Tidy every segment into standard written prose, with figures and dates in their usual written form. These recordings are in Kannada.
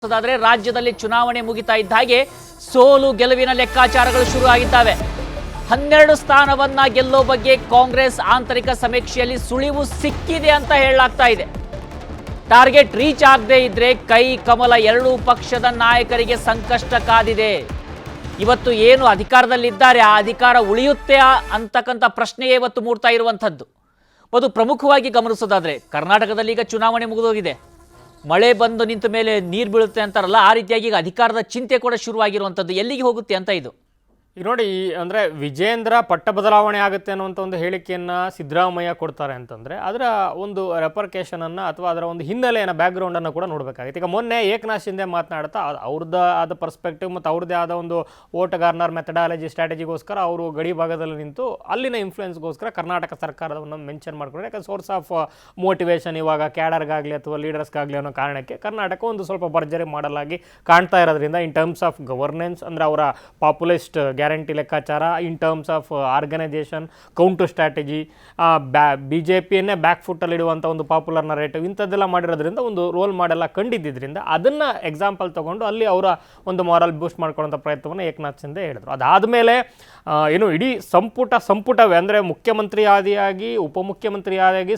ಅದಾದ್ರೆ ರಾಜ್ಯದಲ್ಲಿ ಚುನಾವಣೆ ಮುಗಿತಾ ಇದ್ದ ಹಾಗೆ ಸೋಲು ಗೆಲುವಿನ ಲೆಕ್ಕಾಚಾರಗಳು ಶುರು ಆಗಿದ್ದಾವೆ. 12 ಸ್ಥಾನವನ್ನ ಗೆಲ್ಲೋ ಬಗ್ಗೆ ಕಾಂಗ್ರೆಸ್ ಆಂತರಿಕ ಸಮೀಕ್ಷೆಯಲ್ಲಿ ಸುಳಿವು ಸಿಕ್ಕಿದೆ ಅಂತ ಹೇಳಲಾಗ್ತಾ ಇದೆ. ಟಾರ್ಗೆಟ್ ರೀಚ್ ಆಗದೆ ಇದ್ರೆ ಕೈ ಕಮಲ ಎರಡೂ ಪಕ್ಷದ ನಾಯಕರಿಗೆ ಸಂಕಷ್ಟ ಕಾದಿದೆ. ಇವತ್ತು ಏನು ಅಧಿಕಾರದಲ್ಲಿದ್ದಾರೆ ಆ ಅಧಿಕಾರ ಉಳಿಯುತ್ತೆ ಅಂತಕ್ಕಂಥ ಪ್ರಶ್ನೆಯೇ ಇವತ್ತು ಮೂಡ್ತಾ ಇರುವಂಥದ್ದು. ಅದು ಪ್ರಮುಖವಾಗಿ ಗಮನಿಸೋದಾದ್ರೆ ಕರ್ನಾಟಕದಲ್ಲಿ ಈಗ ಚುನಾವಣೆ ಮುಗಿದೋಗಿದೆ. ಮಳೆ ಬಂದು ನಿಂತ ಮೇಲೆ ನೀರು ಬೀಳುತ್ತೆ ಅಂತಾರಲ್ಲ, ಆ ರೀತಿಯಾಗಿ ಈಗ ಅಧಿಕಾರದ ಚಿಂತೆ ಕೂಡ ಶುರುವಾಗಿರುವಂಥದ್ದು. ಎಲ್ಲಿಗೆ ಹೋಗುತ್ತೆ ಅಂತ ಇದು ಈಗ ನೋಡಿ, ಅಂದರೆ ವಿಜೇಂದ್ರ ಪಟ್ಟ ಬದಲಾವಣೆ ಆಗುತ್ತೆ ಅನ್ನುವಂಥ ಒಂದು ಹೇಳಿಕೆಯನ್ನು ಸಿದ್ದರಾಮಯ್ಯ ಕೊಡ್ತಾರೆ ಅಂತಂದರೆ ಅದರ ಒಂದು ರೆಪರ್ಕೇಷನನ್ನು ಅಥವಾ ಅದರ ಒಂದು ಹಿನ್ನೆಲೆಯನ್ನು ಬ್ಯಾಕ್ಗ್ರೌಂಡನ್ನು ಕೂಡ ನೋಡಬೇಕಾಗಿತ್ತು. ಈಗ ಮೊನ್ನೆ ಏಕನಾಥ್ ಶಿಂದೆ ಮಾತನಾಡ್ತಾ ಅವ್ರದ್ದೇ ಆದ ಪರ್ಸ್ಪೆಕ್ಟಿವ್ ಮತ್ತು ಅವ್ರದ್ದೇ ಆದ ಒಂದು ವೋಟ್ ಗಾರ್ನರ್ ಮೆಥಡಾಲಜಿ ಸ್ಟ್ರಾಟಜಿಗೋಸ್ಕರ ಅವರು ಗಡಿ ಭಾಗದಲ್ಲಿ ನಿಂತು ಅಲ್ಲಿನ ಇನ್ಫ್ಲುಯೆನ್ಸ್ಗೋಸ್ಕರ ಕರ್ನಾಟಕ ಸರ್ಕಾರವನ್ನು ಮೆನ್ಷನ್ ಮಾಡ್ಕೊಂಡ್ರೆ, ಯಾಕಂದ್ರೆ ಸೋರ್ಸ್ ಆಫ್ ಮೋಟಿವೇಶನ್ ಇವಾಗ ಕ್ಯಾಡರ್ಗಾಗಲಿ ಅಥವಾ ಲೀಡರ್ಸ್ಗಾಗಲಿ ಅನ್ನೋ ಕಾರಣಕ್ಕೆ ಕರ್ನಾಟಕ ಒಂದು ಸ್ವಲ್ಪ ಭರ್ಜರಿ ಮಾಡಲಾಗಿ ಕಾಣ್ತಾ ಇರೋದ್ರಿಂದ ಇನ್ ಟರ್ಮ್ಸ್ ಆಫ್ ಗವರ್ನೆನ್ಸ್ ಅಂದರೆ ಅವರ ಪಾಪ್ಯುಲಿಸ್ಟ್ ಗ್ಯಾರಂಟಿ ಲೆಕ್ಕಾಚಾರ, in terms of organisation, counter strategy, BJPಯನ್ನೇ ಬ್ಯಾಕ್ ಫುಟ್ಟಲ್ಲಿ ಇಡುವಂಥ ಒಂದು ಪಾಪ್ಯುಲರ್ ನರೇಟಿವ್ ಇಂಥದ್ದೆಲ್ಲ ಮಾಡಿರೋದ್ರಿಂದ ಒಂದು ರೋಲ್ ಮಾಡೆಲ್ಲ ಕಂಡಿದ್ದರಿಂದ ಅದನ್ನು ಎಕ್ಸಾಂಪಲ್ ತೊಗೊಂಡು ಅಲ್ಲಿ ಅವರ ಒಂದು ಮಾರಲ್ ಬೂಸ್ಟ್ ಮಾಡ್ಕೊಳ್ಳೋಂಥ ಪ್ರಯತ್ನವನ್ನು ಏಕನಾಥ್ ಶಿಂದೆ ಹೇಳಿದರು. ಅದಾದಮೇಲೆ ಏನು ಇಡೀ ಸಂಪುಟವೇ ಅಂದರೆ ಮುಖ್ಯಮಂತ್ರಿ ಆದಿಯಾಗಿ ಉಪಮುಖ್ಯಮಂತ್ರಿ ಆದಿಯಾಗಿ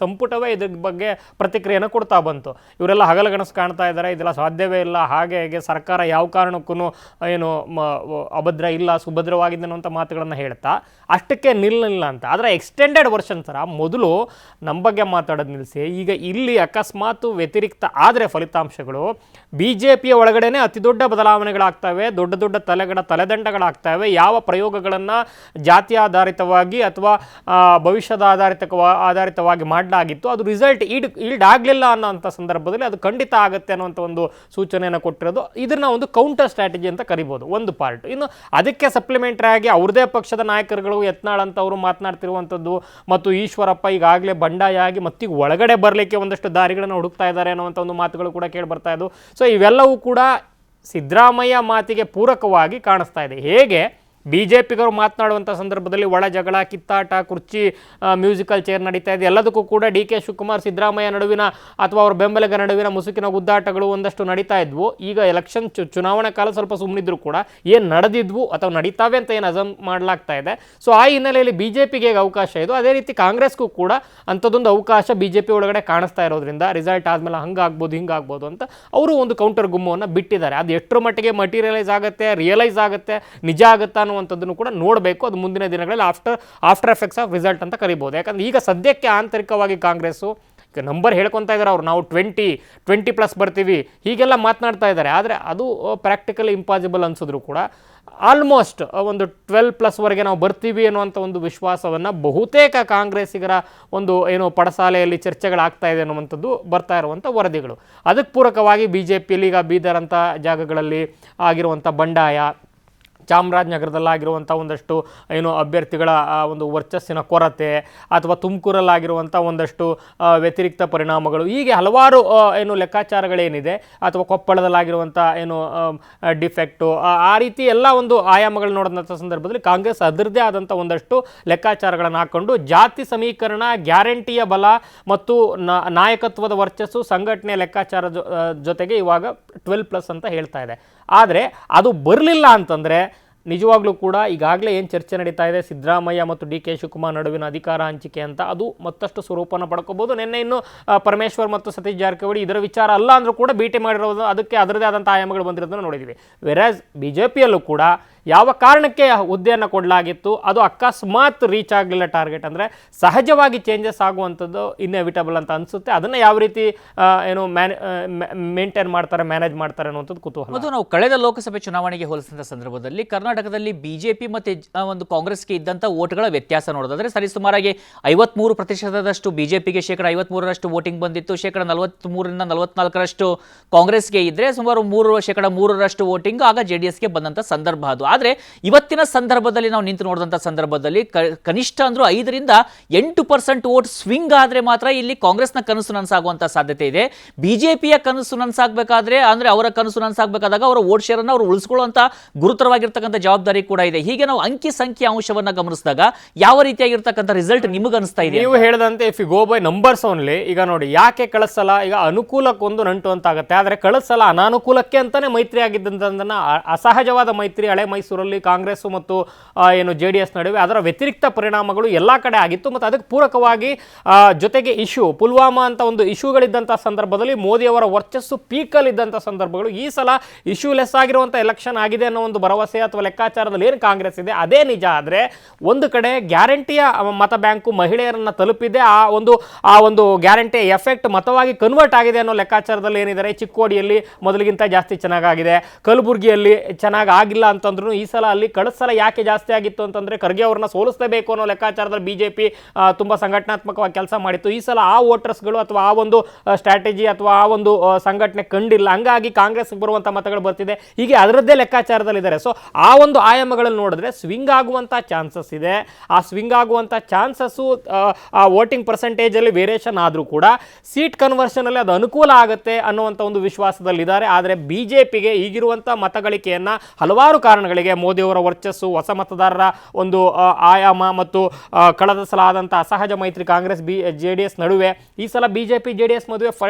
ಸಂಪುಟವೇ ಇದ್ರ ಬಗ್ಗೆ ಪ್ರತಿಕ್ರಿಯೆಯನ್ನು ಕೊಡ್ತಾ ಬಂತು. ಇವರೆಲ್ಲ ಹಗಲಗನಸು ಕಾಣ್ತಾ ಇದ್ದಾರೆ, ಇದೆಲ್ಲ ಸಾಧ್ಯವೇ ಇಲ್ಲ, ಹಾಗೆ ಹೇಗೆ ಸರ್ಕಾರ ಯಾವ ಕಾರಣಕ್ಕೂ ಏನು ಅಭದ್ರ ಇಲ್ಲ, ಸುಭದ್ರವಾಗಿದೆ ಅನ್ನುವಂಥ ಮಾತುಗಳನ್ನು ಹೇಳ್ತಾ ಅಷ್ಟಕ್ಕೆ ನಿಲ್ಲಿಲ್ಲ ಅಂತ. ಆದರೆ ಎಕ್ಸ್ಟೆಂಡೆಡ್ ವರ್ಷನ್ ಥರ ಮೊದಲು ನಮ್ಮ ಬಗ್ಗೆ ಮಾತಾಡೋದು ನಿಲ್ಲಿಸಿ ಈಗ ಇಲ್ಲಿ ಅಕಸ್ಮಾತ್ ವ್ಯತಿರಿಕ್ತ ಆದರೆ ಫಲಿತಾಂಶಗಳು BJPಯ ಒಳಗಡೆನೆ ಅತಿ ದೊಡ್ಡ ಬದಲಾವಣೆಗಳಾಗ್ತವೆ, ದೊಡ್ಡ ತಲೆದಂಡಗಳಾಗ್ತವೆ. ಯಾವ ಪ್ರಯೋಗಗಳನ್ನು ಜಾತಿ ಆಧಾರಿತವಾಗಿ ಅಥವಾ ಭವಿಷ್ಯದ ಆಧಾರಿತವಾಗಿ ಮಾಡಲಾಗಿತ್ತು ಅದು ರಿಸಲ್ಟ್ ಈಲ್ಡ್ ಆಗಲಿಲ್ಲ ಅನ್ನೋಂಥ ಸಂದರ್ಭದಲ್ಲಿ ಅದು ಖಂಡಿತ ಆಗುತ್ತೆ ಅನ್ನೋಂಥ ಒಂದು ಸೂಚನೆಯನ್ನು ಕೊಟ್ಟಿರೋದು. ಇದನ್ನು ಒಂದು ಕೌಂಟರ್ ಸ್ಟ್ರಾಟಜಿ ಅಂತ ಕರಿಬೋದು ಒಂದು ಪಾರ್ಟ್. ಇನ್ನು ಅದಕ್ಕೆ ಸಪ್ಲಿಮೆಂಟರಿ ಆಗಿ ಅವ್ರದೇ ಪಕ್ಷದ ನಾಯಕರುಗಳು ಯತ್ನಾಳ್ ಅಂತ ಅವರು ಮಾತನಾಡ್ತಿರುವಂಥದ್ದು ಮತ್ತು ಈಶ್ವರಪ್ಪ ಈಗಾಗಲೇ ಬಂಡಾಯ ಆಗಿ ಮತ್ತೀಗ ಒಳಗಡೆ ಬರಲಿಕ್ಕೆ ಒಂದಷ್ಟು ದಾರಿಗಳನ್ನು ಹುಡುಕ್ತಾ ಇದ್ದಾರೆ ಅನ್ನುವಂಥ ಒಂದು ಮಾತುಗಳು ಕೂಡ ಕೇಳಿ ಬರ್ತಾ ಇದ್ದು. ಸೊ ಇವೆಲ್ಲವೂ ಕೂಡ ಸಿದ್ದರಾಮಯ್ಯ ಮಾತಿಗೆ ಪೂರಕವಾಗಿ ಕಾಣಿಸ್ತಾ ಇದೆ. ಹೇಗೆ BJPಗರು ಮಾತನಾಡುವಂಥ ಸಂದರ್ಭದಲ್ಲಿ ಒಳ ಜಗಳ, ಕಿತ್ತಾಟ, ಕುರ್ಚಿ, ಮ್ಯೂಸಿಕಲ್ ಚೇರ್ ನಡೀತಾ ಇದೆ. ಎಲ್ಲದಕ್ಕೂ ಕೂಡ DK ಶಿವಕುಮಾರ್ ಸಿದ್ದರಾಮಯ್ಯ ನಡುವಿನ ಅಥವಾ ಅವ್ರ ಬೆಂಬಲಿಗರ ನಡುವಿನ ಮುಸುಕಿನ ಗುದ್ದಾಟಗಳು ಒಂದಷ್ಟು ನಡೀತಾ ಇದ್ವು. ಈಗ ಎಲೆಕ್ಷನ್ ಚುನಾವಣಾ ಕಾಲ ಸ್ವಲ್ಪ ಸುಮ್ಮನಿದ್ರು ಕೂಡ ಏನು ನಡೆದಿದ್ವು ಅಥವಾ ನಡೀತಾವೆ ಅಂತ ಏನು ಅಸಮ್ ಮಾಡಲಾಗ್ತಾ ಇದೆ. ಸೊ ಆ ಹಿನ್ನೆಲೆಯಲ್ಲಿ BJPಗೆ ಹೇಗೆ ಅವಕಾಶ ಇದು, ಅದೇ ರೀತಿ ಕಾಂಗ್ರೆಸ್ಗೂ ಕೂಡ ಅಂಥದ್ದೊಂದು ಅವಕಾಶ BJP ಒಳಗಡೆ ಕಾಣಿಸ್ತಾ ಇರೋದ್ರಿಂದ ರಿಸಲ್ಟ್ ಆದಮೇಲೆ ಹಿಂಗಾಗ್ಬೋದು ಅಂತ ಅವರು ಒಂದು ಕೌಂಟರ್ ಗುಮ್ಮವನ್ನು ಬಿಟ್ಟಿದ್ದಾರೆ. ಅದು ಎಷ್ಟರ ಮಟ್ಟಿಗೆ ಮಟೀರಿಯಲೈಸ್ ಆಗುತ್ತೆ, ರಿಯಲೈಸ್ ಆಗುತ್ತೆ, ನಿಜ ಆಗುತ್ತಾ ಅನ್ನುವಂಥದ್ದನ್ನು ಕೂಡ ನೋಡಬೇಕು. ಅದು ಮುಂದಿನ ದಿನಗಳಲ್ಲಿ ಆಫ್ಟರ್ ಎಫೆಕ್ಟ್ಸ್ ಆಫ್ ರಿಸಲ್ಟ್ ಅಂತ ಕರಿಬೋದು. ಯಾಕಂದ್ರೆ ಈಗ ಸದ್ಯಕ್ಕೆ ಆಂತರಿಕವಾಗಿ ಕಾಂಗ್ರೆಸ್ಸು ನಂಬರ್ ಹೇಳ್ಕೊತಾ ಇದ್ದಾರೆ, ಅವ್ರು ನಾವು 20+ ಬರ್ತೀವಿ ಹೀಗೆಲ್ಲ ಮಾತನಾಡ್ತಾ ಇದ್ದಾರೆ. ಆದರೆ ಅದು ಪ್ರಾಕ್ಟಿಕಲಿ ಇಂಪಾಸಿಬಲ್ ಅನ್ಸಿದ್ರು ಕೂಡ ಆಲ್ಮೋಸ್ಟ್ ಒಂದು 12+ ನಾವು ಬರ್ತೀವಿ ಅನ್ನುವಂಥ ಒಂದು ವಿಶ್ವಾಸವನ್ನು ಬಹುತೇಕ ಕಾಂಗ್ರೆಸ್ಸಿಗರ ಒಂದು ಏನು ಪಡಸಾಲೆಯಲ್ಲಿ ಚರ್ಚೆಗಳಾಗ್ತಾ ಇದೆ ಅನ್ನುವಂಥದ್ದು ಬರ್ತಾ ಇರುವಂಥ ವರದಿಗಳು. ಅದಕ್ಕೆ ಪೂರಕವಾಗಿ BJPಯಲ್ಲಿ ಈಗ ಬೀದರ್ ಅಂತ ಜಾಗಗಳಲ್ಲಿ ಆಗಿರುವಂಥ ಬಂಡಾಯ, ಚಾಮರಾಜನಗರದಲ್ಲಾಗಿರುವಂಥ ಒಂದಷ್ಟು ಏನು ಅಭ್ಯರ್ಥಿಗಳ ಒಂದು ವರ್ಚಸ್ಸಿನ ಕೊರತೆ ಅಥವಾ ತುಮಕೂರಲ್ಲಾಗಿರುವಂಥ ಒಂದಷ್ಟು ವ್ಯತಿರಿಕ್ತ ಪರಿಣಾಮಗಳು, ಹೀಗೆ ಹಲವಾರು ಏನು ಲೆಕ್ಕಾಚಾರಗಳೇನಿದೆ ಅಥವಾ ಕೊಪ್ಪಳದಲ್ಲಾಗಿರುವಂಥ ಏನು ಡಿಫೆಕ್ಟು, ಆ ರೀತಿ ಎಲ್ಲ ಒಂದು ಆಯಾಮಗಳು ನೋಡಿದಂಥ ಸಂದರ್ಭದಲ್ಲಿ ಕಾಂಗ್ರೆಸ್ ಅದರದ್ದೇ ಆದಂಥ ಒಂದಷ್ಟು ಲೆಕ್ಕಾಚಾರಗಳನ್ನು ಹಾಕ್ಕೊಂಡು ಜಾತಿ ಸಮೀಕರಣ, ಗ್ಯಾರಂಟಿಯ ಬಲ ಮತ್ತು ನಾಯಕತ್ವದ ವರ್ಚಸ್ಸು, ಸಂಘಟನೆಯ ಲೆಕ್ಕಾಚಾರ ಜೊತೆಗೆ ಇವಾಗ 12+ ಅಂತ ಹೇಳ್ತಾ ಇದೆ. ಆದರೆ ಅದು ಬರಲಿಲ್ಲ ಅಂತಂದರೆ ನಿಜವಾಗ್ಲೂ ಕೂಡ ಈಗಾಗಲೇ ಏನು ಚರ್ಚೆ ನಡೀತಾ ಇದೆ ಸಿದ್ದರಾಮಯ್ಯ ಮತ್ತು DK ಶಿವಕುಮಾರ್ ನಡುವಿನ ಅಧಿಕಾರ ಹಂಚಿಕೆ ಅಂತ, ಅದು ಮತ್ತಷ್ಟು ಸ್ವರೂಪನ ಪಡ್ಕೋಬೋದು. ನಿನ್ನೆ ಇನ್ನು ಪರಮೇಶ್ವರ್ ಮತ್ತು ಸತೀಶ್ ಜಾರಕಿಹೊಳಿ ಇದರ ವಿಚಾರ ಅಲ್ಲ ಅಂದರೂ ಕೂಡ ಭೇಟಿ ಮಾಡಿರೋದು, ಅದಕ್ಕೆ ಅದರದೇ ಆದಂಥ ಆಯಾಮಗಳು ಬಂದಿರೋದನ್ನು ನೋಡಿದ್ದೀವಿ. ವೆರಾಸ್ BJPಯಲ್ಲೂ ಕೂಡ ಯಾವ ಕಾರಣಕ್ಕೆ ಹುದ್ದೆಯನ್ನು ಕೊಡಲಾಗಿತ್ತು ಅದು ಅಕಸ್ಮಾತ್ ರೀಚ್ ಆಗಲಿಲ್ಲ ಟಾರ್ಗೆಟ್ ಅಂದರೆ ಸಹಜವಾಗಿ ಚೇಂಜಸ್ ಆಗುವಂಥದ್ದು ಇನ್ಎವಿಟಬಲ್ ಅಂತ ಅನಿಸುತ್ತೆ. ಅದನ್ನು ಯಾವ ರೀತಿ ಏನು ಮೇಂಟೈನ್ ಮಾಡ್ತಾರೆ, ಮ್ಯಾನೇಜ್ ಮಾಡ್ತಾರೆ ಅನ್ನುವಂಥದ್ದು ಕುತೂಹಲ. ಮತ್ತು ನಾವು ಕಳೆದ ಲೋಕಸಭೆ ಚುನಾವಣೆಗೆ ಹೋಲಿಸಿದ ಸಂದರ್ಭದಲ್ಲಿ ಕರ್ನಾಟಕದಲ್ಲಿ BJP ಮತ್ತು ಒಂದು ಕಾಂಗ್ರೆಸ್ಗೆ ಇದ್ದಂಥ ವೋಟ್ಗಳ ವ್ಯತ್ಯಾಸ ನೋಡೋದಾದರೆ ಸರಿಸುಮಾರಾಗಿ 53% BJPಗೆ, 53% ವೋಟಿಂಗ್ ಬಂದಿತ್ತು, 43ರಿಂದ 44% ಕಾಂಗ್ರೆಸ್ಗೆ ಇದ್ದರೆ ಸುಮಾರು 3% ವೋಟಿಂಗ್ ಆಗ JDSಗೆ ಬಂದಂಥ ಸಂದರ್ಭ ಅದು. ಆದರೆ ಇವತ್ತಿನ ಸಂದರ್ಭದಲ್ಲಿ ನಾವು ನಿಂತು ನೋಡಿದಂಥ ಸಂದರ್ಭದಲ್ಲಿ ಕನಿಷ್ಠ ಅಂದ್ರೂ 5-8% ವೋಟ್ ಸ್ವಿಂಗ್ ಆದರೆ ಮಾತ್ರ ಇಲ್ಲಿ ಕಾಂಗ್ರೆಸ್ನ ಕನಸು ನನಸಾಗುವಂಥ ಸಾಧ್ಯತೆ ಇದೆ. ಬಿಜೆಪಿಯ ಕನಸು ನನಸಾಗಬೇಕಾದ್ರೆ ಅಂದರೆ ಅವರ ಕನಸು ನನಸಾಗಬೇಕಾದಾಗ ಅವರ ವೋಟ್ ಶೇರ್ ಅನ್ನು ಅವರು ಉಳಿಸ್ಕೊಳ್ಳುವಂಥ ಗುರುತರವಾಗಿರ್ತಕ್ಕಂಥ ಜವಾಬ್ದಾರಿ ಕೂಡ ಇದೆ. ಹೀಗೆ ನಾವು ಅಂಕಿ ಸಂಖ್ಯೆ ಅಂಶವನ್ನ ಗಮನಿಸಿದಾಗ ಯಾವ ರೀತಿಯಾಗಿರ್ತಕ್ಕಂಥ ರಿಸಲ್ಟ್ ನಿಮಗೆ ಅನಿಸ್ತಾ ಇದೆ? ನೀವು ಹೇಳಿದಂತೆ if you go by numbers only, ಈಗ ನೋಡಿ ಯಾಕೆ ಕಳಿಸಲ್ಲ, ಈಗ ಅನುಕೂಲಕ್ಕೊಂದು ನಂಟು ಅಂತ ಆಗುತ್ತೆ, ಆದರೆ ಕಳಿಸಲ್ಲ ಅನಾನುಕೂಲಕ್ಕೆ ಅಂತಾನೆ ಮೈತ್ರಿ ಆಗಿದ್ದಂಥದ್ದನ್ನ ಅಸಹಜವಾದ ಮೈತ್ರಿ ಹಳೆ ಮೈಸೂರಲ್ಲಿ ಕಾಂಗ್ರೆಸ್ ಮತ್ತು ಏನು JDS ನಡುವೆ ಅದರ ವ್ಯತಿರಿಕ್ತ ಪರಿಣಾಮಗಳು ಎಲ್ಲ ಕಡೆ ಆಗಿತ್ತು. ಮತ್ತು ಅದಕ್ಕೆ ಪೂರಕವಾಗಿ ಜೊತೆಗೆ ಇಶ್ಯೂ ಪುಲ್ವಾಮಾ ಅಂತ ಒಂದು ಇಶ್ಯೂಗಳಿದ್ದಂಥ ಸಂದರ್ಭದಲ್ಲಿ ಮೋದಿ ಅವರ ವರ್ಚಸ್ಸು ಪೀಕಲ್ಲಿದ್ದಂಥ ಸಂದರ್ಭಗಳು. ಈ ಸಲ ಇಶ್ಯೂ ಲೆಸ್ ಆಗಿರುವಂಥ ಎಲೆಕ್ಷನ್ ಆಗಿದೆ ಅನ್ನೋ ಒಂದು ಭರವಸೆ ಅಥವಾ ಲೆಕ್ಕಾಚಾರದಲ್ಲಿ ಏನು ಕಾಂಗ್ರೆಸ್ ಇದೆ ಅದೇ ನಿಜ. ಆದರೆ ಒಂದು ಕಡೆ ಗ್ಯಾರಂಟಿಯ ಮತ ಬ್ಯಾಂಕು ಮಹಿಳೆಯರನ್ನ ತಲುಪಿದೆ, ಆ ಒಂದು ಗ್ಯಾರಂಟಿ ಎಫೆಕ್ಟ್ ಮತವಾಗಿ ಕನ್ವರ್ಟ್ ಆಗಿದೆ ಅನ್ನೋ ಲೆಕ್ಕಾಚಾರದಲ್ಲಿ ಏನಿದ್ದಾರೆ. ಚಿಕ್ಕೋಡಿಯಲ್ಲಿ ಮೊದಲಿಗಿಂತ ಜಾಸ್ತಿ ಚೆನ್ನಾಗಿದೆ, ಕಲಬುರಗಿಯಲ್ಲಿ ಚೆನ್ನಾಗಿ ಆಗಿಲ್ಲ ಅಂತಂದ್ರೂ ಈ ಸಲ ಅಲ್ಲಿ ಕಳೆದ ಸಲ ಯಾಕೆ ಜಾಸ್ತಿ ಆಗಿತ್ತು ಅಂತಂದ್ರೆ ಖರ್ಗೆ ಅವ್ರನ್ನ ಸೋಲಿಸಲೇಬೇಕು ಅನ್ನೋ ಲೆಕ್ಕಾಚಾರದಲ್ಲಿ ಬಿಜೆಪಿ ತುಂಬಾ ಸಂಘಟನಾತ್ಮಕವಾಗಿ ಕೆಲಸ ಮಾಡಿತ್ತು. ಈ ಸಲ ಆ ವೋಟರ್ಸ್ಗಳು ಅಥವಾ ಆ ಒಂದು ಸ್ಟ್ರಾಟಜಿ ಅಥವಾ ಆ ಒಂದು ಸಂಘಟನೆ ಕಂಡಿಲ್ಲ, ಹಂಗಾಗಿ ಕಾಂಗ್ರೆಸ್ ಬರುವಂತ ಮತಗಳು ಬರ್ತಿದೆ. ಹೀಗೆ ಅದರದ್ದೇ ಲೆಕ್ಕಾಚಾರದಲ್ಲಿದ್ದಾರೆ. ಸೊ ಆ ಒಂದು ಆಯಾಮಗಳನ್ನು ನೋಡಿದ್ರೆ ಸ್ವಿಂಗ್ ಆಗುವಂತ ಚಾನ್ಸಸ್ ಇದೆ. ಆ ಸ್ವಿಂಗ್ ಆಗುವಂತ ಚಾನ್ಸಸ್ಸು ಆ ವೋಟಿಂಗ್ ಪರ್ಸೆಂಟೇಜ್ ಅಲ್ಲಿ ವೇರಿಯೇಷನ್ ಆದರೂ ಕೂಡ ಸೀಟ್ ಕನ್ವರ್ಷನ್ ಅಲ್ಲಿ ಅದು ಅನುಕೂಲ ಆಗುತ್ತೆ ಅನ್ನುವಂಥ ಒಂದು ವಿಶ್ವಾಸದಲ್ಲಿದ್ದಾರೆ. ಆದರೆ ಬಿಜೆಪಿಗೆ ಈಗಿರುವಂಥ ಮತಗಳಿಕೆಯನ್ನ ಹಲವಾರು ಕಾರಣಗಳಿಗೆ ಮೋದಿಯವರ ವರ್ಚಸ್ಸು, ಹೊಸ ಮತದಾರರ ಒಂದು ಆಯಾಮ ಮತ್ತು ಕಳೆದ ಸಲ ಆದಂಥ ಅಸಹಜ ಮೈತ್ರಿ ಕಾಂಗ್ರೆಸ್ JDS ನಡುವೆ ಈ ಸಲ ಬಿಜೆಪಿ JDS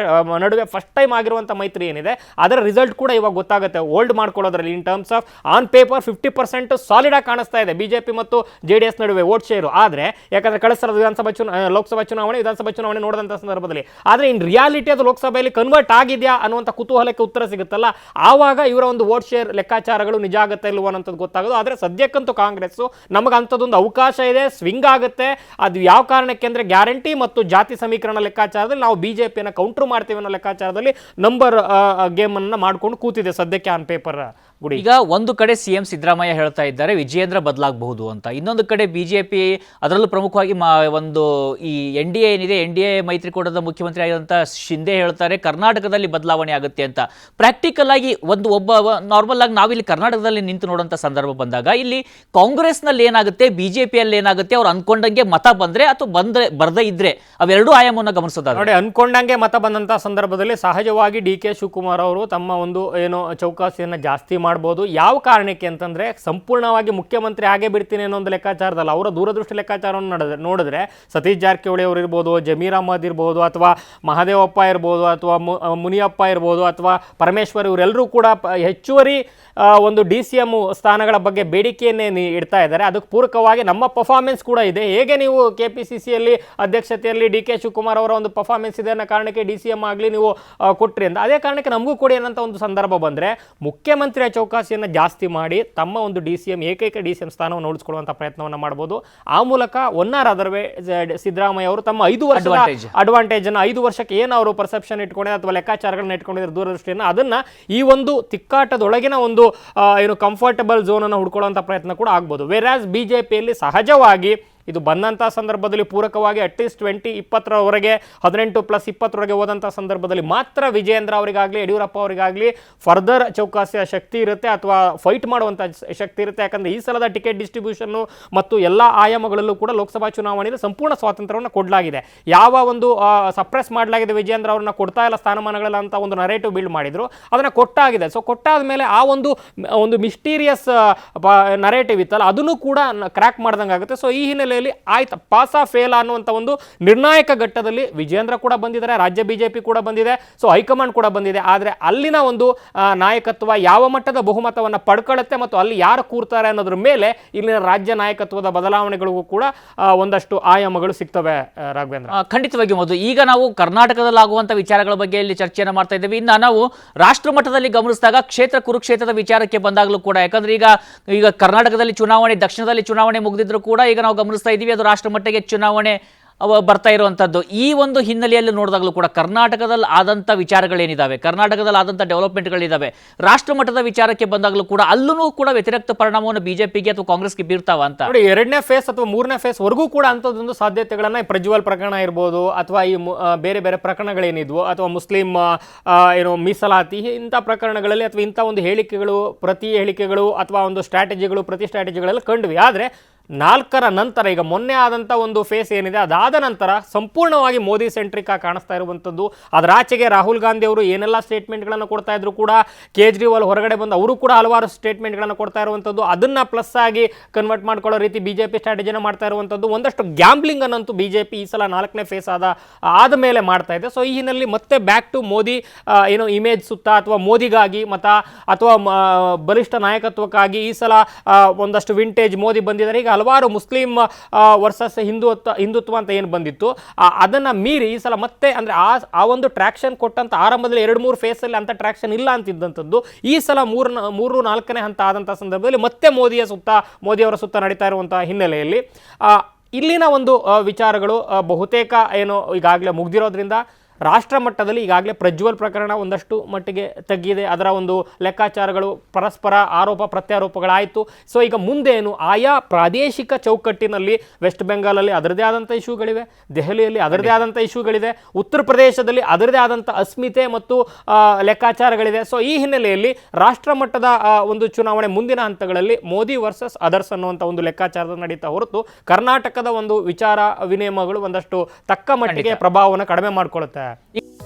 ನಡುವೆ ಫಸ್ಟ್ ಟೈಮ್ ಆಗಿರುವಂಥ ಮೈತ್ರಿ ಏನಿದೆ ಅದರ ರಿಸಲ್ಟ್ ಕೂಡ ಇವಾಗ ಗೊತ್ತಾಗುತ್ತೆ. ಹೋಲ್ಡ್ ಮಾಡ್ಕೊಳ್ಳೋದ್ರಲ್ಲಿ in terms of on paper 50% solid ಆಗಿ ಕಾಣಿಸ್ತಾ ಇದೆ ಬಿಜೆಪಿ ಮತ್ತು JDS ನಡುವೆ ವೋಟ್ ಶೇರು. ಆದರೆ ಯಾಕಂದ್ರೆ ಕಳೆದ ಸಲ ಲೋಕಸಭಾ ಚುನಾವಣೆ ವಿಧಾನಸಭಾ ಚುನಾವಣೆ ನೋಡಿದಂಥ ಸಂದರ್ಭದಲ್ಲಿ, ಆದರೆ ಇನ್ ರಿಯಾಲಿಟಿ ಅದು ಲೋಕಸಭೆಯಲ್ಲಿ ಕನ್ವರ್ಟ್ ಆಗಿದೆಯಾ ಅನ್ನುವಂಥ ಕುತೂಹಲಕ್ಕೆ ಉತ್ತರ ಸಿಗುತ್ತಲ್ಲ, ಆವಾಗ ಇವರ ಒಂದು ವೋಟ್ ಶೇರ್ ಲೆಕ್ಕಾಚಾರಗಳು ನಿಜ ಆಗುತ್ತೆ ಇಲ್ವ ಅನ್ನೋದು ಗೊತ್ತಾಗೋದು. ಆದರೆ ಸದ್ಯಕ್ಕಂತೂ ಕಾಂಗ್ರೆಸ್ ನಮಗೆ ಅಂಥದ್ದೊಂದು ಅವಕಾಶ ಇದೆ, ಸ್ವಿಂಗ್ ಆಗುತ್ತೆ. ಅದು ಯಾವ ಕಾರಣಕ್ಕೆ ಅಂದರೆ ಗ್ಯಾರಂಟಿ ಮತ್ತು ಜಾತಿ ಸಮೀಕರಣ ಲೆಕ್ಕಾಚಾರದಲ್ಲಿ ನಾವು ಬಿಜೆಪಿಯನ್ನು ಕೌಂಟರ್ ಮಾಡ್ತೀವಿ ಅನ್ನೋ ಲೆಕ್ಕಾಚಾರದಲ್ಲಿ ನಂಬರ್ ಗೇಮ್ ಅನ್ನು ಮಾಡ್ಕೊಂಡು ಕೂತಿದೆ ಸದ್ಯಕ್ಕೆ ಆನ್ ಪೇಪರ್. ಈಗ ಒಂದು ಕಡೆ CM ಸಿದ್ದರಾಮಯ್ಯ ಹೇಳ್ತಾ ಇದ್ದಾರೆ ವಿಜಯೇಂದ್ರ ಬದಲಾಗಬಹುದು ಅಂತ, ಇನ್ನೊಂದು ಕಡೆ ಬಿಜೆಪಿ ಅದರಲ್ಲೂ ಪ್ರಮುಖವಾಗಿ ಒಂದು ಈ NDA ಏನಿದೆ NDA ಮೈತ್ರಿಕೂಟದ ಮುಖ್ಯಮಂತ್ರಿ ಆಗಿರುವಂಥ ಶಿಂದೆ ಹೇಳ್ತಾರೆ ಕರ್ನಾಟಕದಲ್ಲಿ ಬದಲಾವಣೆ ಆಗುತ್ತೆ ಅಂತ. ಪ್ರಾಕ್ಟಿಕಲ್ ಆಗಿ ಒಬ್ಬ ನಾರ್ಮಲ್ ಆಗಿ ನಾವಿಲ್ಲಿ ಕರ್ನಾಟಕದಲ್ಲಿ ನಿಂತು ನೋಡುವಂಥ ಸಂದರ್ಭ ಬಂದಾಗ ಇಲ್ಲಿ ಕಾಂಗ್ರೆಸ್ನಲ್ಲಿ ಏನಾಗುತ್ತೆ, ಬಿಜೆಪಿಯಲ್ಲಿ ಏನಾಗುತ್ತೆ, ಅವ್ರು ಅನ್ಕೊಂಡಂಗೆ ಮತ ಬಂದ್ರೆ ಅಥವಾ ಬರ್ದೇ ಇದ್ರೆ ಅವೆರಡೂ ಆಯಾಮವನ್ನು ಗಮನಿಸೋದಾದ್ರೆ ನೋಡಿ, ಅನ್ಕೊಂಡಂಗೆ ಮತ ಬಂದಂತ ಸಂದರ್ಭದಲ್ಲಿ ಸಹಜವಾಗಿ DK ಶಿವಕುಮಾರ್ ಅವರು ತಮ್ಮ ಒಂದು ಏನು ಚೌಕಾಸಿಯನ್ನು ಜಾಸ್ತಿ ಮಾಡಬಹುದು. ಯಾವ ಕಾರಣಕ್ಕೆ ಅಂತಂದ್ರೆ ಸಂಪೂರ್ಣವಾಗಿ ಮುಖ್ಯಮಂತ್ರಿ ಆಗೇ ಬಿಡ್ತೀನಿ ಅನ್ನೋ ಒಂದು ಲೆಕ್ಕಾಚಾರದಲ್ಲ, ಅವರ ದೂರದೃಷ್ಟಿ ಲೆಕ್ಕಾಚಾರವನ್ನು ನೋಡಿದ್ರೆ ಸತೀಶ್ ಜಾರಕಿಹೊಳಿ ಅವರು ಇರ್ಬೋದು, ಜಮೀರ್ ಅಹಮದ್ ಇರ್ಬೋದು, ಅಥವಾ ಮಹದೇವಪ್ಪ ಇರ್ಬೋದು, ಅಥವಾ ಮುನಿಯಪ್ಪ ಇರ್ಬೋದು, ಅಥವಾ ಪರಮೇಶ್ವರ್, ಇವರೆಲ್ಲರೂ ಕೂಡ ಹೆಚ್ಚುವರಿ ಒಂದು DCM ಸ್ಥಾನಗಳ ಬಗ್ಗೆ ಬೇಡಿಕೆಯನ್ನೇ ಇಡ್ತಾ ಇದ್ದಾರೆ. ಅದಕ್ಕೆ ಪೂರಕವಾಗಿ ನಮ್ಮ ಪರ್ಫಾರ್ಮೆನ್ಸ್ ಕೂಡ ಇದೆ. ಹೇಗೆ ನೀವು KPCCಯಲ್ಲಿ ಅಧ್ಯಕ್ಷತೆಯಲ್ಲಿ DK ಶಿವಕುಮಾರ್ ಅವರ ಒಂದು ಪರ್ಫಾರ್ಮೆನ್ಸ್ ಇದೆ ಅನ್ನೋ ಕಾರಣಕ್ಕೆ DCM ಆಗಲಿ ನೀವು ಕೊಟ್ರಿ ಅಂತ, ಅದೇ ಕಾರಣಕ್ಕೆ ನಮಗೂ ಕೊಡಿ ಅನ್ನೋಂಥ ಒಂದು ಸಂದರ್ಭ ಬಂದರೆ ಮುಖ್ಯಮಂತ್ರಿಯ ಚೌಕಾಸಿಯನ್ನು ಜಾಸ್ತಿ ಮಾಡಿ ತಮ್ಮ ಒಂದು ಏಕೈಕ DCM ಸ್ಥಾನವನ್ನು ಉಳಿಸ್ಕೊಳ್ಳುವಂಥ ಪ್ರಯತ್ನವನ್ನು ಮಾಡ್ಬೋದು. ಆ ಮೂಲಕ ಒನ್ನಾರಾದರವೇ ಸಿದ್ದರಾಮಯ್ಯ ಅವರು ತಮ್ಮ 5 ವರ್ಷದ ಅಡ್ವಾಂಟೇಜ್ ಅನ್ನು 5 ವರ್ಷಕ್ಕೆ ಏನು ಅವರು ಪರ್ಸೆಪ್ಷನ್ ಇಟ್ಕೊಂಡಿದ್ದಾರೆ ಅಥವಾ ಲೆಕ್ಕಾಚಾರಗಳನ್ನ ಇಟ್ಕೊಂಡಿದ್ದಾರೆ ದೂರದೃಷ್ಟಿಯನ್ನು, ಅದನ್ನ ಈ ಒಂದು ತಿಕ್ಕಾಟದೊಳಗಿನ ಒಂದು ಏನು ಕಂಫರ್ಟಬಲ್ ಝೋನ್ ಅನ್ನು ಹುಡ್ಕೊಳ್ಳುವಂಥ ಪ್ರಯತ್ನ ಕೂಡ ಆಗ್ಬೋದು. ವೇರಾಸ್ ಬಿಜೆಪಿಯಲ್ಲಿ ಸಹಜವಾಗಿ ಇದು ಬಂದಂಥ ಸಂದರ್ಭದಲ್ಲಿ ಪೂರಕವಾಗಿ ಅಟ್ಲೀಸ್ಟ್ 20-20ರವರೆಗೆ 18+20ರವರೆಗೆ ಹೋದಂಥ ಸಂದರ್ಭದಲ್ಲಿ ಮಾತ್ರ ವಿಜಯೇಂದ್ರ ಅವರಿಗಾಗಲಿ ಯಡಿಯೂರಪ್ಪ ಅವರಿಗಾಗಲಿ ಫರ್ದರ್ ಚೌಕಾಸಿಯ ಶಕ್ತಿ ಇರುತ್ತೆ ಅಥವಾ ಫೈಟ್ ಮಾಡುವಂಥ ಶಕ್ತಿ ಇರುತ್ತೆ. ಯಾಕಂದರೆ ಈ ಸಲದ ಟಿಕೆಟ್ ಡಿಸ್ಟ್ರಿಬ್ಯೂಷನ್ನು ಮತ್ತು ಎಲ್ಲ ಆಯಾಮಗಳಲ್ಲೂ ಕೂಡ ಲೋಕಸಭಾ ಚುನಾವಣೆಯಲ್ಲಿ ಸಂಪೂರ್ಣ ಸ್ವಾತಂತ್ರ್ಯವನ್ನು ಕೊಡಲಾಗಿದೆ. ಯಾವ ಒಂದು ಸಪ್ರೆಸ್ ಮಾಡಲಾಗಿದೆ ವಿಜಯೇಂದ್ರ ಅವ್ರನ್ನ ಕೊಡ್ತಾ ಇಲ್ಲ ಸ್ಥಾನಮಾನಗಳೆಲ್ಲ ಅಂತ ಒಂದು ನರೇಟಿವ್ ಬಿಲ್ಡ್ ಮಾಡಿದ್ರು, ಅದನ್ನು ಕೊಟ್ಟಾಗಿದೆ. ಸೊ ಕೊಟ್ಟಾದ ಮೇಲೆ ಆ ಒಂದು ಮಿಸ್ಟೀರಿಯಸ್ ನರೇಟಿವ್ ಇತ್ತಲ್ಲ ಅದನ್ನು ಕೂಡ ಕ್ರ್ಯಾಕ್ ಮಾಡ್ದಂಗೆ ಆಗುತ್ತೆ. ಸೊ ಈ ಹಿನ್ನೆಲೆ ಆಯ್ತು ಪಾಸಾ ಫೇಲ್ ಅನ್ನುವಂಥ ಒಂದು ನಿರ್ಣಾಯಕ ಘಟ್ಟದಲ್ಲಿ ವಿಜೇಂದ್ರ ಕೂಡ ಬಂದಿದ್ದಾರೆ, ರಾಜ್ಯ ಬಿಜೆಪಿ ಕೂಡ ಬಂದಿದೆ, ಸೊ ಹೈಕಮಾಂಡ್ ಕೂಡ ಬಂದಿದೆ. ಆದರೆ ಅಲ್ಲಿನ ಒಂದು ನಾಯಕತ್ವ ಯಾವ ಮಟ್ಟದ ಬಹುಮತವನ್ನು ಪಡ್ಕೊಳ್ಳುತ್ತೆ ಮತ್ತು ಅಲ್ಲಿ ಯಾರು ಕೂರ್ತಾರೆ ಅನ್ನೋದ್ರ ಮೇಲೆ ಇಲ್ಲಿನ ರಾಜ್ಯ ನಾಯಕತ್ವದ ಬದಲಾವಣೆಗಳಿಗೂ ಕೂಡ ಒಂದಷ್ಟು ಆಯಾಮಗಳು ಸಿಗ್ತವೆ. ರಾಘವೇಂದ್ರ, ಖಂಡಿತವಾಗಿ ಮೊದಲು ಈಗ ನಾವು ಕರ್ನಾಟಕದಲ್ಲಿ ಆಗುವಂಥ ವಿಚಾರಗಳ ಬಗ್ಗೆ ಇಲ್ಲಿ ಚರ್ಚೆಯನ್ನು ಮಾಡ್ತಾ ಇದ್ದೇವೆ. ಇನ್ನು ನಾವು ರಾಷ್ಟ್ರ ಮಟ್ಟದಲ್ಲಿ ಗಮನಿಸಿದಾಗ ಕುರುಕ್ಷೇತ್ರದ ವಿಚಾರಕ್ಕೆ ಬಂದಾಗಲೂ ಕೂಡ, ಯಾಕಂದ್ರೆ ಈಗ ಕರ್ನಾಟಕದಲ್ಲಿ ಚುನಾವಣೆ, ದಕ್ಷಿಣದಲ್ಲಿ ಚುನಾವಣೆ ಮುಗಿದಿದ್ರು ಕೂಡ ಈಗ ನಾವು ಗಮನಿಸ್ತಾ ಇದೀವಿ ಅದು ರಾಷ್ಟ್ರ ಮಟ್ಟಿಗೆ ಚುನಾವಣೆ ಬರ್ತಾ ಇರುವಂಥದ್ದು. ಈ ಒಂದು ಹಿನ್ನೆಲೆಯಲ್ಲಿ ನೋಡಿದಾಗಲೂ ಕೂಡ ಕರ್ನಾಟಕದಲ್ಲಿ ಆದಂಥ ವಿಚಾರಗಳೇನಿದ್ದಾವೆ, ಕರ್ನಾಟಕದಲ್ಲಿ ಆದಂಥ ಡೆವಲಪ್ಮೆಂಟ್ಗಳಿದ್ದಾವೆ, ರಾಷ್ಟ್ರ ಮಟ್ಟದ ವಿಚಾರಕ್ಕೆ ಬಂದಾಗಲೂ ಕೂಡ ಅಲ್ಲೂ ಕೂಡ ವ್ಯತಿರಿಕ್ತ ಪರಿಣಾಮವನ್ನು ಬಿಜೆಪಿಗೆ ಅಥವಾ ಕಾಂಗ್ರೆಸ್ಗೆ ಬೀರ್ತಾವ ಅಂತ ನೋಡಿ. 2ನೇ ಫೇಸ್ ಅಥವಾ 3ನೇ ಫೇಸ್ ವರೆಗೂ ಕೂಡ ಅಂಥದ್ದೊಂದು ಸಾಧ್ಯತೆಗಳನ್ನ ಪ್ರಜ್ವಲ್ ಪ್ರಕರಣ ಇರ್ಬೋದು ಅಥವಾ ಈ ಬೇರೆ ಬೇರೆ ಪ್ರಕರಣಗಳೇನಿದ್ವು ಅಥವಾ ಮುಸ್ಲಿಂ ಮೀಸಲಾತಿ ಇಂಥ ಪ್ರಕರಣಗಳಲ್ಲಿ ಅಥವಾ ಇಂಥ ಒಂದು ಹೇಳಿಕೆಗಳು, ಪ್ರತಿ ಹೇಳಿಕೆಗಳು ಅಥವಾ ಒಂದು ಸ್ಟ್ರಾಟಜಿಗಳು, ಪ್ರತಿ ಸ್ಟ್ರಾಟಜಿಗಳೆಲ್ಲ ಕಂಡ್ವಿ. ಆದರೆ 4ರ ನಂತರ ಈಗ ಮೊನ್ನೆ ಆದಂಥ ಒಂದು ಫೇಸ್ ಏನಿದೆ, ಅದಾದ ನಂತರ ಸಂಪೂರ್ಣವಾಗಿ ಮೋದಿ ಸೆಂಟ್ರಿಕ್ ಆಗಿ ಕಾಣಿಸ್ತಾ ಇರುವಂಥದ್ದು. ಅದರ ಆಚೆಗೆ ರಾಹುಲ್ ಗಾಂಧಿ ಅವರು ಏನೆಲ್ಲ ಸ್ಟೇಟ್ಮೆಂಟ್ಗಳನ್ನು ಕೊಡ್ತಾ ಇದ್ರು ಕೂಡ, ಕೇಜ್ರಿವಾಲ್ ಹೊರಗಡೆ ಬಂದು ಅವರು ಕೂಡ ಹಲವಾರು ಸ್ಟೇಟ್ಮೆಂಟ್ಗಳನ್ನು ಕೊಡ್ತಾ ಇರುವಂಥದ್ದು. ಅದನ್ನು ಪ್ಲಸ್ ಆಗಿ ಕನ್ವರ್ಟ್ ಮಾಡ್ಕೊಳ್ಳೋ ರೀತಿ ಬಿಜೆಪಿ ಸ್ಟ್ರಾಟಜಿನ ಮಾಡ್ತಾ ಇರುವಂಥದ್ದು. ಒಂದಷ್ಟು ಗ್ಯಾಂಬ್ಲಿಂಗ್ ಅನ್ನಂತೂ ಬಿಜೆಪಿ ಈ ಸಲ 4ನೇ ಫೇಸ್ ಆದ ಮೇಲೆ ಮಾಡ್ತಾ ಇದೆ. ಸೊ ಈ ಹಿನ್ನೆಲೆಯಲ್ಲಿ ಮತ್ತೆ ಬ್ಯಾಕ್ ಟು ಮೋದಿ ಇಮೇಜ್ ಸುತ್ತ ಅಥವಾ ಮೋದಿಗಾಗಿ ಅಥವಾ ಬಲಿಷ್ಠ ನಾಯಕತ್ವಕ್ಕಾಗಿ ಈ ಸಲ ಒಂದಷ್ಟು ವಿಂಟೇಜ್ ಮೋದಿ ಬಂದಿದ್ದಾರೆ. ಈಗ ಹಲವಾರು ಮುಸ್ಲಿಂ ವರ್ಸಸ್ ಹಿಂದುತ್ವ ಅಂತ ಏನು ಬಂದಿತ್ತು ಅದನ್ನು ಮೀರಿ ಈ ಸಲ ಮತ್ತೆ ಅಂದರೆ ಆ ಒಂದು ಟ್ರ್ಯಾಕ್ಷನ್ ಕೊಟ್ಟಂತ ಆರಂಭದಲ್ಲಿ 2-3 ಫೇಸಲ್ಲಿ ಅಂಥ ಟ್ರ್ಯಾಕ್ಷನ್ ಇಲ್ಲ ಅಂತಿದ್ದಂಥದ್ದು ಈ ಸಲ 3-4ನೇ ಹಂತ ಆದಂಥ ಸಂದರ್ಭದಲ್ಲಿ ಮತ್ತೆ ಮೋದಿಯವರ ಸುತ್ತ ನಡೀತಾ ಇರುವಂಥ ಹಿನ್ನೆಲೆಯಲ್ಲಿ ಇಲ್ಲಿನ ಒಂದು ವಿಚಾರಗಳು ಬಹುತೇಕ ಈಗಾಗಲೇ ಮುಗ್ದಿರೋದ್ರಿಂದ ರಾಷ್ಟ್ರ ಮಟ್ಟದಲ್ಲಿ ಈಗಾಗಲೇ ಪ್ರಜ್ವಲ್ ಪ್ರಕರಣ ಒಂದಷ್ಟು ಮಟ್ಟಿಗೆ ತಗ್ಗಿದೆ. ಅದರ ಒಂದು ಲೆಕ್ಕಾಚಾರಗಳು ಪರಸ್ಪರ ಆರೋಪ ಪ್ರತ್ಯಾರೋಪಗಳಾಯಿತು. ಸೊ ಈಗ ಮುಂದೇನು ಆಯಾ ಪ್ರಾದೇಶಿಕ ಚೌಕಟ್ಟಿನಲ್ಲಿ ವೆಸ್ಟ್ ಬೆಂಗಾಲಲ್ಲಿ ಅದರದೇ ಆದಂಥ ಇಶ್ಯೂಗಳಿವೆ, ದೆಹಲಿಯಲ್ಲಿ ಅದರದೇ ಆದಂಥ ಇಶ್ಯೂಗಳಿದೆ, ಉತ್ತರ ಪ್ರದೇಶದಲ್ಲಿ ಅದರದೇ ಆದಂಥ ಅಸ್ಮಿತೆ ಮತ್ತು ಲೆಕ್ಕಾಚಾರಗಳಿದೆ. ಸೊ ಈ ಹಿನ್ನೆಲೆಯಲ್ಲಿ ರಾಷ್ಟ್ರ ಮಟ್ಟದ ಒಂದು ಚುನಾವಣೆ ಮುಂದಿನ ಹಂತಗಳಲ್ಲಿ ಮೋದಿ ವರ್ಸಸ್ ಅದರ್ಸ್ ಅನ್ನುವಂಥ ಒಂದು ಲೆಕ್ಕಾಚಾರದ ನಡೀತಾ ಹೊರತು ಕರ್ನಾಟಕದ ಒಂದು ವಿಚಾರ ವಿನಿಮಯಗಳು ಒಂದಷ್ಟು ತಕ್ಕ ಮಟ್ಟಿಗೆ ಪ್ರಭಾವವನ್ನು ಕಡಿಮೆ ಮಾಡಿಕೊಳ್ಳುತ್ತೆ.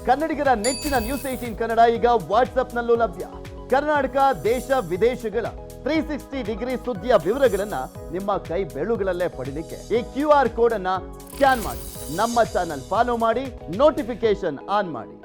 ಕನ್ನಡಿಗರ ನೆಚ್ಚಿನ ನ್ಯೂಸ್ 18 ಕನ್ನಡ ಈಗ ವಾಟ್ಸ್ಆಪ್ನಲ್ಲೂ ಲಭ್ಯ. ಕರ್ನಾಟಕ, ದೇಶ ವಿದೇಶಗಳ 360 ಡಿಗ್ರಿ ಸುದ್ದಿಯ ವಿವರಗಳನ್ನ ನಿಮ್ಮ ಕೈ ಬೆರಳುಗಳಲ್ಲೇ ಪಡಿಲಿಕ್ಕೆ ಈ QR ಕೋಡ್ ಅನ್ನ ಸ್ಕ್ಯಾನ್ ಮಾಡಿ, ನಮ್ಮ ಚಾನಲ್ ಫಾಲೋ ಮಾಡಿ, ನೋಟಿಫಿಕೇಶನ್ ಆನ್ ಮಾಡಿ.